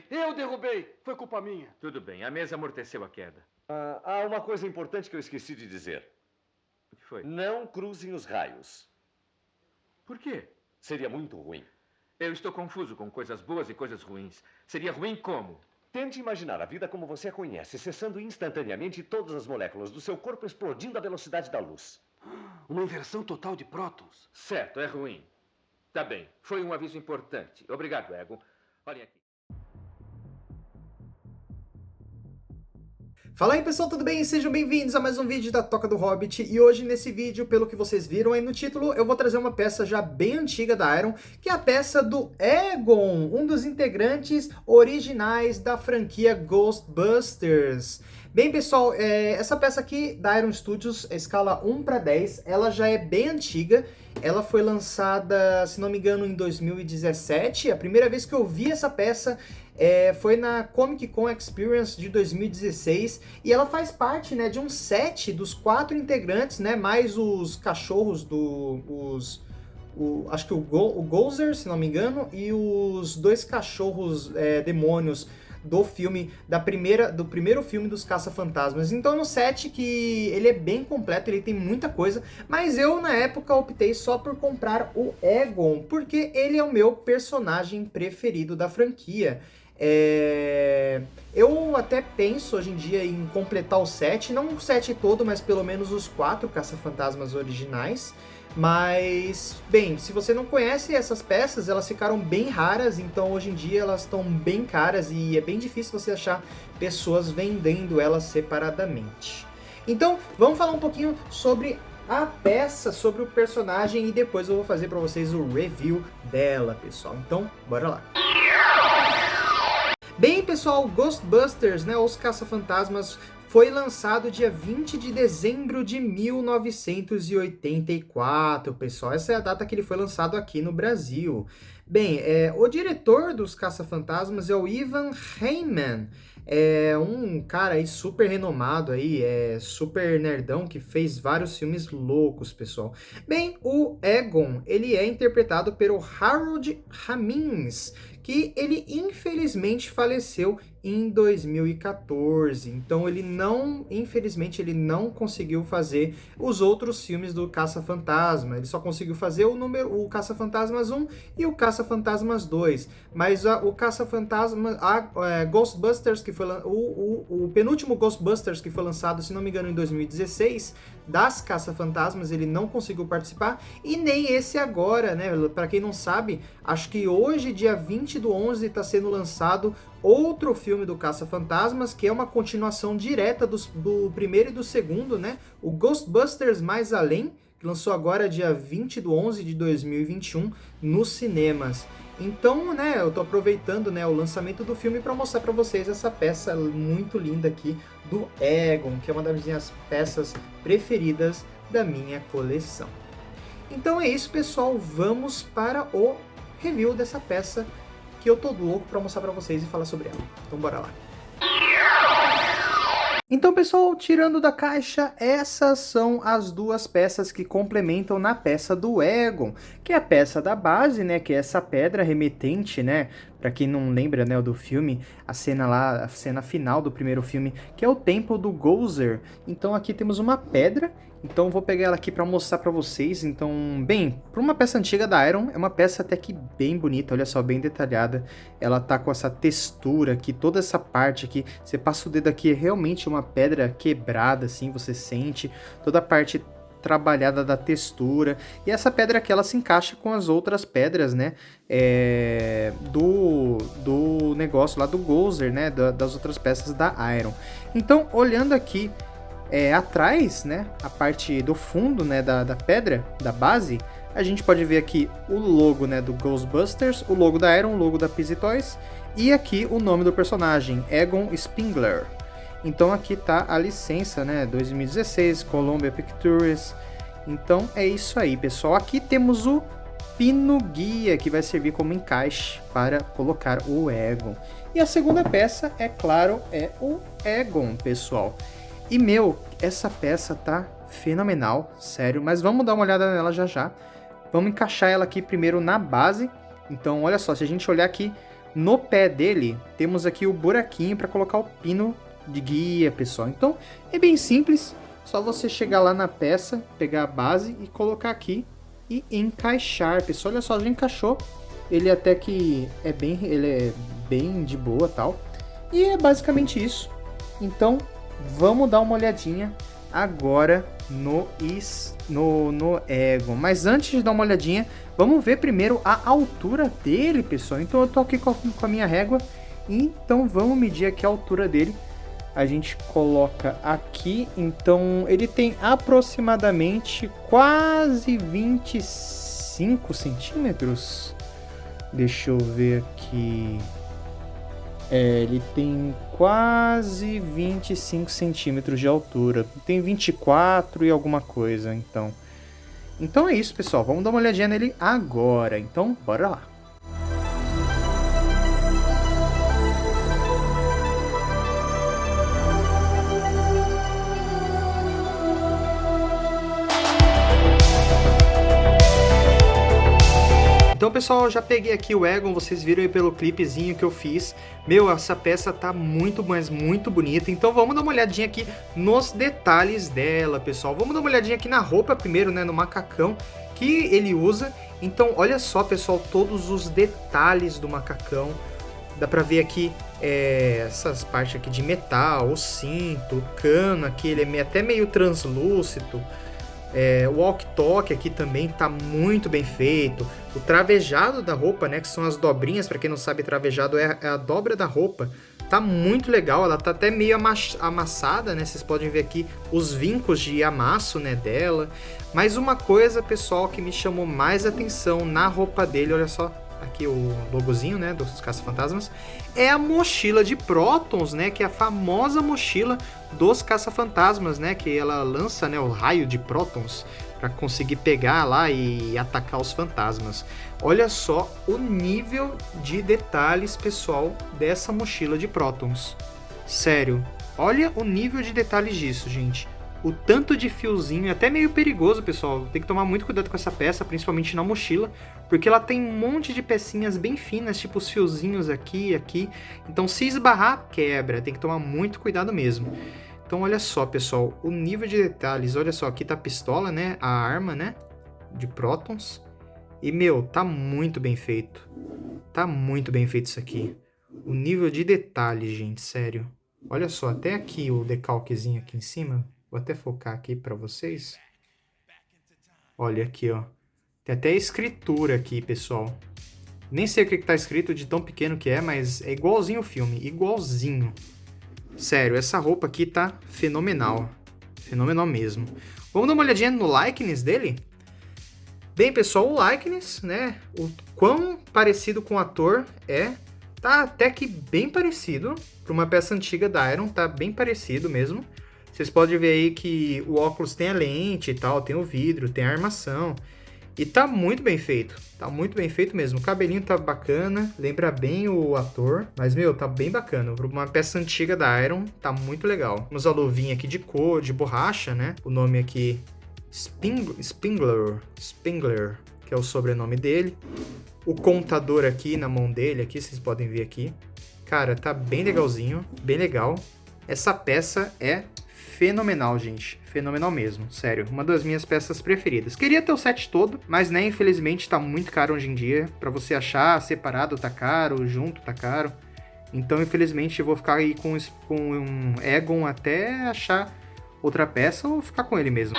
Eu derrubei! Foi culpa minha. Tudo bem, a mesa amorteceu a queda. Há uma coisa importante que eu esqueci de dizer. O que foi? Não cruzem os raios. Por quê? Seria muito ruim. Eu estou confuso com coisas boas e coisas ruins. Seria ruim como? Tente imaginar a vida como você a conhece, cessando instantaneamente todas as moléculas do seu corpo explodindo à velocidade da luz. Uma inversão total de prótons. Certo, é ruim. Tá bem, foi um aviso importante. Obrigado, Egon. Olhem aqui. Fala aí pessoal, tudo bem? Sejam bem-vindos a mais um vídeo da Toca do Hobbit. E hoje nesse vídeo, pelo que vocês viram aí no título, eu vou trazer uma peça já bem antiga da Iron, que é a peça do Egon, um dos integrantes originais da franquia Ghostbusters. Bem pessoal, essa peça aqui da Iron Studios, escala 1:10, ela já é bem antiga. Ela foi lançada, se não me engano, em 2017. A primeira vez que eu vi essa peça foi na Comic Con Experience de 2016, e ela faz parte, né, de um set dos 4 integrantes, né, mais os cachorros acho que o Gozer, se não me engano, e os 2 cachorros demônios do primeiro filme dos Caça-Fantasmas. Então no set que ele é bem completo, ele tem muita coisa, mas eu na época optei só por comprar o Egon, porque ele é o meu personagem preferido da franquia. Eu até penso hoje em dia em completar o set, não o set todo, mas pelo menos os 4 Caça-Fantasmas originais. Mas, bem, se você não conhece essas peças, elas ficaram bem raras, então hoje em dia elas estão bem caras e é bem difícil você achar pessoas vendendo elas separadamente. Então, vamos falar um pouquinho sobre a peça, sobre o personagem, e depois eu vou fazer para vocês o review dela, pessoal. Então, bora lá! Bem, pessoal, Ghostbusters, né, Os Caça-Fantasmas, foi lançado dia 20 de dezembro de 1984, pessoal. Essa é a data que ele foi lançado aqui no Brasil. Bem, o diretor dos Caça-Fantasmas é o Ivan Reitman. É um cara aí super renomado aí, super nerdão, que fez vários filmes loucos, pessoal. Bem, o Egon, ele é interpretado pelo Harold Ramis, que ele infelizmente faleceu em 2014. Então infelizmente ele não conseguiu fazer os outros filmes do Caça-Fantasma. Ele só conseguiu fazer o Caça-Fantasmas 1 e o Caça-Fantasmas 2. Mas o Caça-Fantasma, Ghostbusters, que foi o penúltimo Ghostbusters, que foi lançado, se não me engano, em 2016, das Caça-Fantasmas, ele não conseguiu participar, e nem esse agora, né? Para quem não sabe, acho que hoje, dia 20/11, está sendo lançado outro filme do Caça-Fantasmas, que é uma continuação direta do primeiro e do segundo, né? O Ghostbusters Mais Além, que lançou agora dia 20/11 de 2021 nos cinemas. Então, né, eu tô aproveitando, né, o lançamento do filme para mostrar para vocês essa peça muito linda aqui do Egon, que é uma das minhas peças preferidas da minha coleção. Então é isso, pessoal, vamos para o review dessa peça, que eu tô louco para mostrar para vocês e falar sobre ela. Então bora lá. Então, pessoal, tirando da caixa, essas são as 2 peças que complementam na peça do Egon, que é a peça da base, né, que é essa pedra remetente, né, pra quem não lembra, né, do filme, a cena final do primeiro filme, que é o templo do Gozer. Então aqui temos uma pedra. Então vou pegar ela aqui para mostrar para vocês. Então, bem, para uma peça antiga da Iron, é uma peça até que bem bonita, olha só, bem detalhada. Ela tá com essa textura aqui, toda essa parte aqui, você passa o dedo aqui, é realmente uma pedra quebrada, assim, você sente toda a parte trabalhada da textura. E essa pedra aqui, ela se encaixa com as outras pedras, né, do negócio lá do Gozer, né, das outras peças da Iron. Então, olhando aqui, atrás, né, a parte do fundo, né, da pedra, da base, a gente pode ver aqui o logo, né, do Ghostbusters, o logo da Iron, o logo da Pizzy Toys, e aqui o nome do personagem, Egon Spengler. Então aqui tá a licença, né, 2016, Columbia Pictures. Então é isso aí, pessoal. Aqui temos o pino guia, que vai servir como encaixe para colocar o Egon. E a segunda peça, é claro, é o Egon, pessoal. E, meu, essa peça tá fenomenal, sério. Mas vamos dar uma olhada nela já já. Vamos encaixar ela aqui primeiro na base. Então, olha só, se a gente olhar aqui no pé dele, temos aqui o buraquinho para colocar o pino de guia, pessoal. Então, é bem simples. Só você chegar lá na peça, pegar a base e colocar aqui e encaixar, pessoal. Olha só, já encaixou. Ele até que ele é bem de boa, tal. E é basicamente isso. Então, vamos dar uma olhadinha agora no Egon. Mas antes de dar uma olhadinha, vamos ver primeiro a altura dele, pessoal. Então eu tô aqui com a minha régua. Então vamos medir aqui a altura dele. A gente coloca aqui. Então ele tem aproximadamente quase 25 centímetros. Deixa eu ver aqui. Ele tem quase 25 centímetros de altura. Tem 24 e alguma coisa, então. Então é isso, pessoal. Vamos dar uma olhadinha nele agora. Então, bora lá. Então, pessoal, eu já peguei aqui o Egon, vocês viram aí pelo clipezinho que eu fiz. Meu, essa peça tá muito, mas muito bonita. Então vamos dar uma olhadinha aqui nos detalhes dela, pessoal. Vamos dar uma olhadinha aqui na roupa primeiro, né, no macacão que ele usa. Então, olha só, pessoal, todos os detalhes do macacão. Dá pra ver aqui essas partes aqui de metal, o cinto, o cano aqui, ele é até meio translúcido. O walkie-talkie aqui também tá muito bem feito. O travejado da roupa, né, que são as dobrinhas, para quem não sabe, travejado é a dobra da roupa. Tá muito legal, ela tá até meio amassada, né? Vocês podem ver aqui os vincos de amasso, né, dela. Mas uma coisa, pessoal, que me chamou mais atenção na roupa dele, olha só, aqui o logozinho, né, dos Caça-Fantasmas, é a mochila de prótons, né, que é a famosa mochila dos Caça-Fantasmas, né, que ela lança, né, o raio de prótons para conseguir pegar lá e atacar os fantasmas. Olha só o nível de detalhes, pessoal, dessa mochila de prótons. Sério, olha o nível de detalhes disso, gente. O tanto de fiozinho é até meio perigoso, pessoal. Tem que tomar muito cuidado com essa peça, principalmente na mochila, porque ela tem um monte de pecinhas bem finas, tipo os fiozinhos aqui e aqui. Então, se esbarrar, quebra. Tem que tomar muito cuidado mesmo. Então, olha só, pessoal, o nível de detalhes. Olha só, aqui tá a pistola, né? A arma, né? De prótons. E, meu, tá muito bem feito. Tá muito bem feito isso aqui. O nível de detalhes, gente, sério. Olha só, até aqui o decalquezinho aqui em cima. Vou até focar aqui para vocês. Olha aqui, ó. Tem até escritura aqui, pessoal. Nem sei o que tá escrito de tão pequeno que é, mas é igualzinho o filme. Igualzinho. Sério, essa roupa aqui tá fenomenal. Fenomenal mesmo. Vamos dar uma olhadinha no likeness dele? Bem, pessoal, o likeness, né? O quão parecido com o ator é. Tá até que bem parecido. Para uma peça antiga da Iron, tá bem parecido mesmo. Vocês podem ver aí que o óculos tem a lente e tal, tem o vidro, tem a armação. E tá muito bem feito. Tá muito bem feito mesmo. O cabelinho tá bacana, lembra bem o ator. Mas, meu, tá bem bacana. Para uma peça antiga da Iron, tá muito legal. Temos a luvinha aqui de cor, de borracha, né? O nome aqui, Spengler, que é o sobrenome dele. O contador aqui na mão dele, aqui vocês podem ver aqui. Cara, tá bem legalzinho, bem legal. Essa peça é fenomenal, gente. Fenomenal mesmo, sério. Uma das minhas peças preferidas. Queria ter o set todo, mas, né, infelizmente tá muito caro hoje em dia. Pra você achar separado tá caro, junto tá caro. Então, infelizmente, eu vou ficar aí com um Egon até achar outra peça ou ficar com ele mesmo.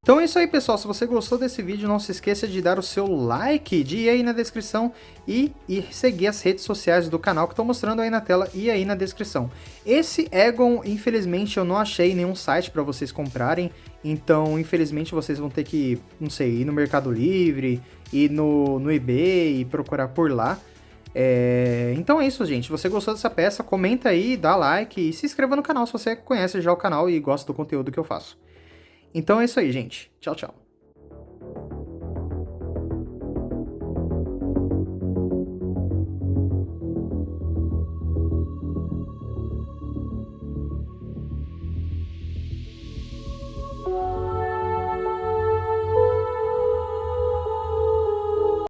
Então é isso aí, pessoal. Se você gostou desse vídeo, não se esqueça de dar o seu like, de ir aí na descrição e seguir as redes sociais do canal que estou mostrando aí na tela e aí na descrição. Esse Egon, infelizmente, eu não achei nenhum site para vocês comprarem, então, infelizmente, vocês vão ter que, não sei, ir no Mercado Livre, ir no eBay e procurar por lá. Então é isso, gente. Se você gostou dessa peça, comenta aí, dá like e se inscreva no canal se você conhece já o canal e gosta do conteúdo que eu faço. Então é isso aí, gente. Tchau, tchau.